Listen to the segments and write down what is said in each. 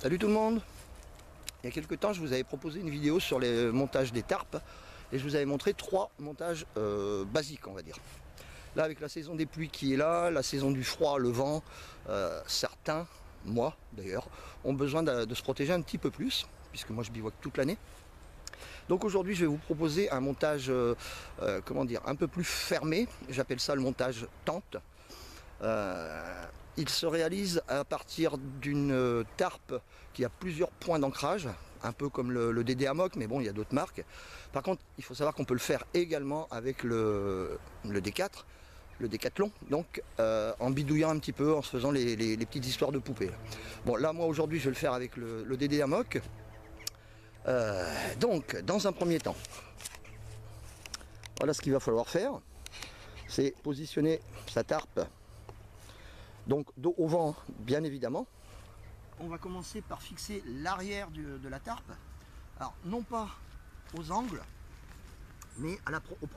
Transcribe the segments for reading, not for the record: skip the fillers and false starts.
Salut tout le monde. Il y a quelques temps je vous avais proposé une vidéo sur les montages des tarpes et je vous avais montré 3 montages basiques, on va dire. Là, avec la saison des pluies qui est là, la saison du froid, le vent, certains, moi d'ailleurs, ont besoin de se protéger un petit peu plus, puisque moi je bivouaque toute l'année. Donc aujourd'hui je vais vous proposer un montage comment dire, un peu plus fermé. J'appelle ça le montage tente. Il se réalise à partir d'une tarpe qui a plusieurs points d'ancrage, un peu comme le DD Amok, mais bon, il y a d'autres marques. Par contre, il faut savoir qu'on peut le faire également avec le D4, le Décathlon, donc en bidouillant un petit peu, en se faisant les petites histoires de poupées. Bon, là, moi, aujourd'hui, je vais le faire avec le DD Amok. Donc, dans un premier temps, voilà ce qu'il va falloir faire. C'est positionner sa tarpe. Donc dos au vent, bien évidemment. On va commencer par fixer l'arrière de la tarpe. Alors non pas aux angles, mais au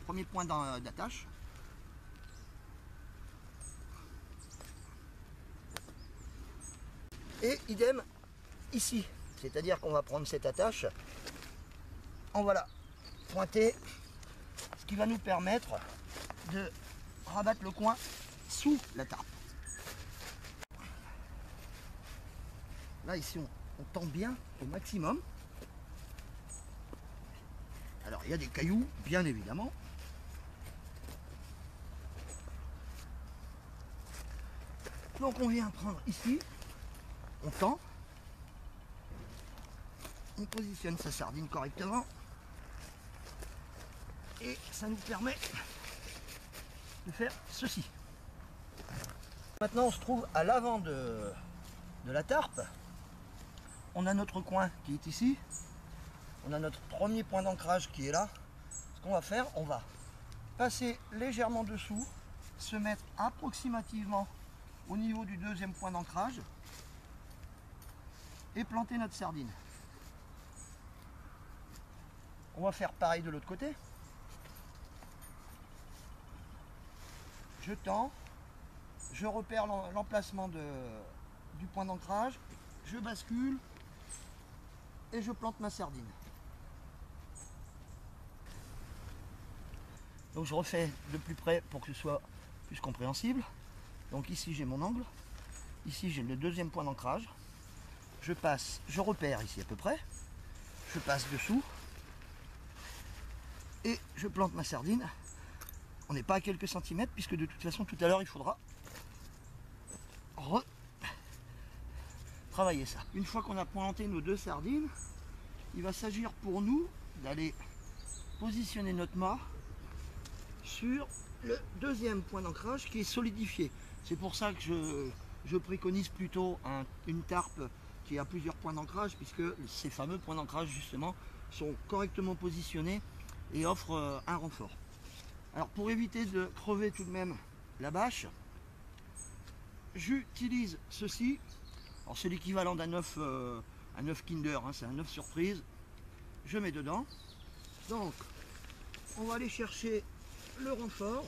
premier point d'attache. Et idem ici. C'est-à-dire qu'on va prendre cette attache, on va la pointer, ce qui va nous permettre de rabattre le coin sous la tarpe. Là ici on tend bien au maximum. Alors il y a des cailloux bien évidemment. Donc on vient prendre ici, on tend, on positionne sa sardine correctement et ça nous permet de faire ceci. Maintenant on se trouve à l'avant de la tarpe. On a notre coin qui est ici. On a notre premier point d'ancrage qui est là. Ce qu'on va faire, on va passer légèrement dessous, se mettre approximativement au niveau du deuxième point d'ancrage et planter notre sardine. On va faire pareil de l'autre côté. Je tends, je repère l'emplacement du point d'ancrage, je bascule et je plante ma sardine. Donc je refais de plus près pour que ce soit plus compréhensible. Donc ici j'ai mon angle, ici j'ai le deuxième point d'ancrage. Je passe, je repère ici à peu près, je passe dessous et je plante ma sardine. On n'est pas à quelques centimètres puisque de toute façon tout à l'heure il faudra travailler ça. Une fois qu'on a planté nos deux sardines, il va s'agir pour nous d'aller positionner notre mât sur le deuxième point d'ancrage qui est solidifié. C'est pour ça que je préconise plutôt une tarpe qui a plusieurs points d'ancrage, puisque ces fameux points d'ancrage justement sont correctement positionnés et offrent un renfort. Alors pour éviter de crever tout de même la bâche, j'utilise ceci. Alors c'est l'équivalent d'un œuf Kinder, hein, c'est un œuf surprise. Je mets dedans. Donc on va aller chercher le renfort.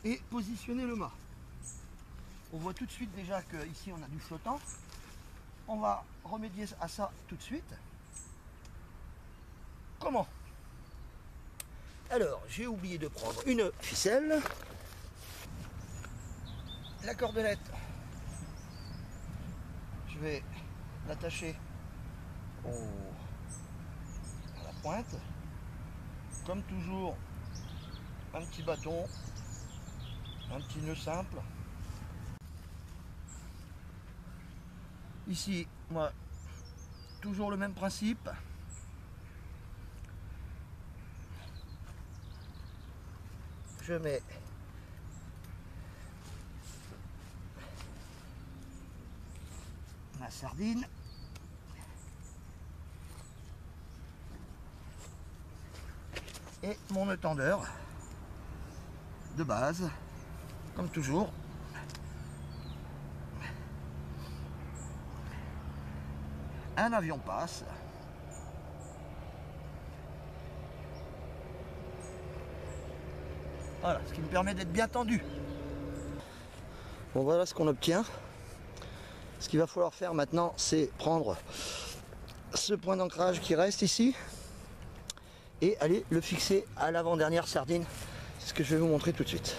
Et positionner le mât. On voit tout de suite déjà qu'ici on a du flottant. On va remédier à ça tout de suite. Comment? Alors, j'ai oublié de prendre une ficelle. La cordelette, je vais l'attacher à la pointe. Comme toujours, un petit bâton, un petit nœud simple. Ici, moi, toujours le même principe. Je mets ma sardine. Et mon nœud tendeur de base, comme toujours. un avion passe. Voilà, ce qui nous permet d'être bien tendu. Bon, voilà ce qu'on obtient. Ce qu'il va falloir faire maintenant, c'est prendre ce point d'ancrage qui reste ici et aller le fixer à l'avant-dernière sardine. C'est ce que je vais vous montrer tout de suite.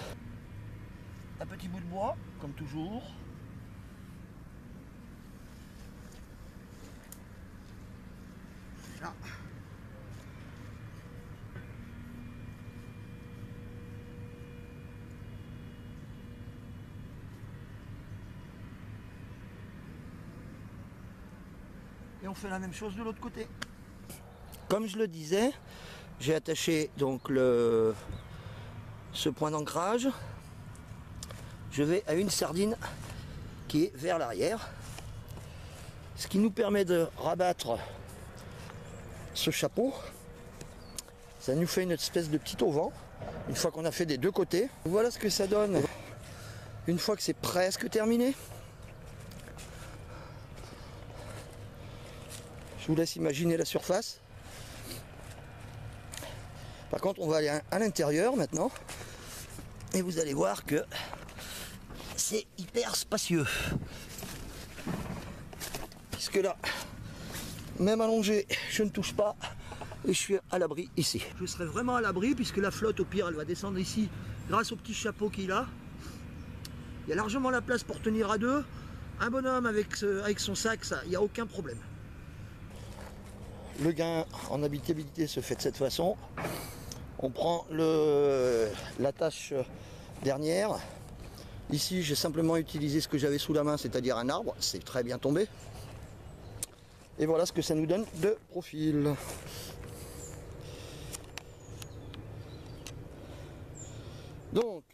Un petit bout de bois, comme toujours. Là. Et on fait la même chose de l'autre côté. Comme je le disais, j'ai attaché donc ce point d'ancrage. Je vais à une sardine qui est vers l'arrière, ce qui nous permet de rabattre ce chapeau. Ça nous fait une espèce de petit auvent une fois qu'on a fait des deux côtés. Voilà ce que ça donne une fois que c'est presque terminé. Je vous laisse imaginer la surface. Par contre, on va aller à l'intérieur maintenant et vous allez voir que c'est hyper spacieux, puisque là, même allongé, je ne touche pas et je suis à l'abri ici. Je serai vraiment à l'abri puisque la flotte, au pire, elle va descendre ici grâce au petit chapeau qu'il a. Il y a largement la place pour tenir à deux. Un bonhomme avec son sac, ça, il n'y a aucun problème. Le gain en habitabilité se fait de cette façon. On prend la tâche dernière. Ici, j'ai simplement utilisé ce que j'avais sous la main, c'est-à-dire un arbre. C'est très bien tombé. Et voilà ce que ça nous donne de profil. Donc,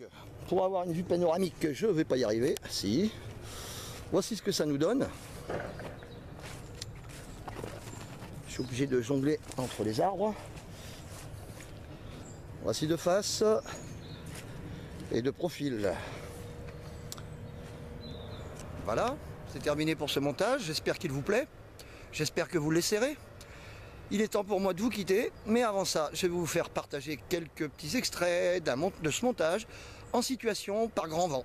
pour avoir une vue panoramique, je ne vais pas y arriver. Si. Voici ce que ça nous donne. Je suis obligé de jongler entre les arbres. Voici de face et de profil. Voilà, c'est terminé pour ce montage. J'espère qu'il vous plaît. J'espère que vous l'essaierez. Il est temps pour moi de vous quitter, mais avant ça, je vais vous faire partager quelques petits extraits de ce montage en situation par grand vent.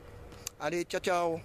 Allez, ciao ciao!